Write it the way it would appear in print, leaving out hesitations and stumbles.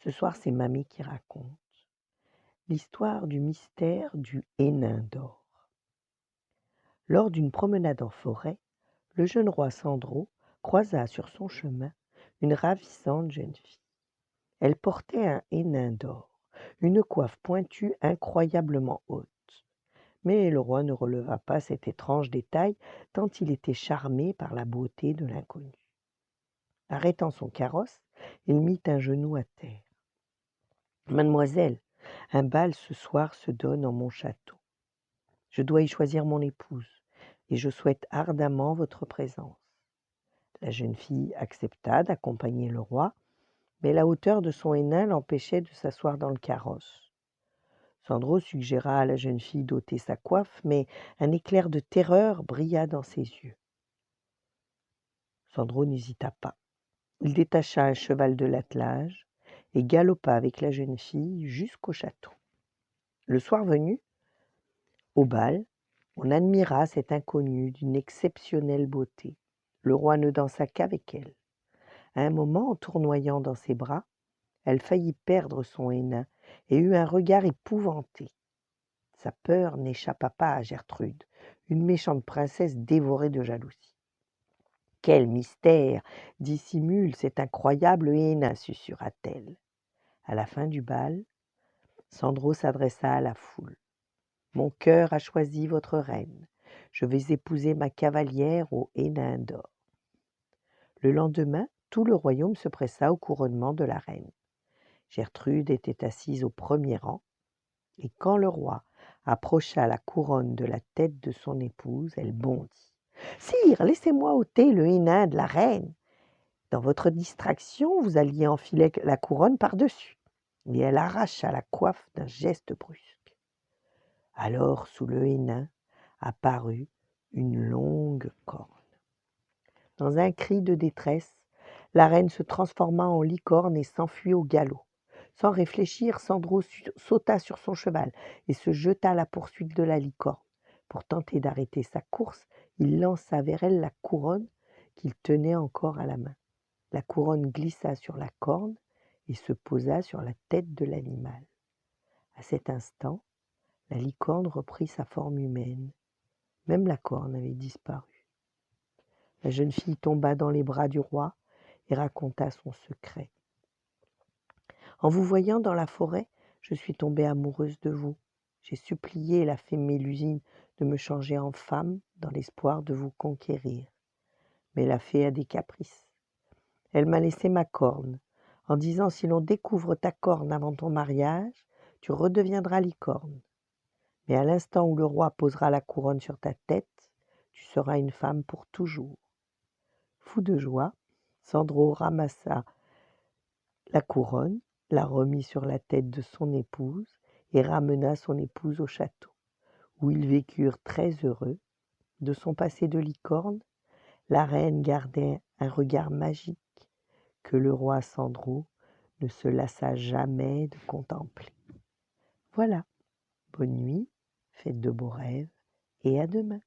Ce soir, c'est mamie qui raconte l'histoire du mystère du Hénin d'or. Lors d'une promenade en forêt, le jeune roi Sandro croisa sur son chemin une ravissante jeune fille. Elle portait un Hénin d'or, une coiffe pointue incroyablement haute. Mais le roi ne releva pas cet étrange détail tant il était charmé par la beauté de l'inconnue. Arrêtant son carrosse, il mit un genou à terre. Mademoiselle, un bal ce soir se donne en mon château. Je dois y choisir mon épouse, et je souhaite ardemment votre présence. La jeune fille accepta d'accompagner le roi, mais la hauteur de son Hénin l'empêchait de s'asseoir dans le carrosse. Sandro suggéra à la jeune fille d'ôter sa coiffe, mais un éclair de terreur brilla dans ses yeux. Sandro n'hésita pas. Il détacha un cheval de l'attelage et galopa avec la jeune fille jusqu'au château. Le soir venu, au bal, on admira cette inconnue d'une exceptionnelle beauté. Le roi ne dansa qu'avec elle. À un moment, en tournoyant dans ses bras, elle faillit perdre son Hénin et eut un regard épouvanté. Sa peur n'échappa pas à Gertrude, une méchante princesse dévorée de jalousie. « Quel mystère dissimule cet incroyable Hénin » susurra-t-elle. À la fin du bal, Sandro s'adressa à la foule. « Mon cœur a choisi votre reine. Je vais épouser ma cavalière au Hénin d'or. » Le lendemain, tout le royaume se pressa au couronnement de la reine. Gertrude était assise au premier rang, et quand le roi approcha la couronne de la tête de son épouse, elle bondit. « Sire, laissez-moi ôter le Hénin de la reine. Dans votre distraction, vous alliez enfiler la couronne par-dessus. » Et elle arracha la coiffe d'un geste brusque. Alors, sous le Hénin, apparut une longue corne. Dans un cri de détresse, la reine se transforma en licorne et s'enfuit au galop. Sans réfléchir, Sandro sauta sur son cheval et se jeta à la poursuite de la licorne. Pour tenter d'arrêter sa course, il lança vers elle la couronne qu'il tenait encore à la main. La couronne glissa sur la corne et se posa sur la tête de l'animal. À cet instant, la licorne reprit sa forme humaine. Même la corne avait disparu. La jeune fille tomba dans les bras du roi et raconta son secret. « En vous voyant dans la forêt, je suis tombée amoureuse de vous. J'ai supplié la fée Mélusine de me changer en femme dans l'espoir de vous conquérir. Mais la fée a des caprices. Elle m'a laissé ma corne, en disant si l'on découvre ta corne avant ton mariage, tu redeviendras licorne. Mais à l'instant où le roi posera la couronne sur ta tête, tu seras une femme pour toujours. » Fou de joie, Sandro ramassa la couronne, la remit sur la tête de son épouse et ramena son épouse au château, où ils vécurent très heureux. De son passé de licorne, la reine gardait un regard magique que le roi Sandro ne se lassa jamais de contempler. Voilà, bonne nuit, faites de beaux rêves et à demain.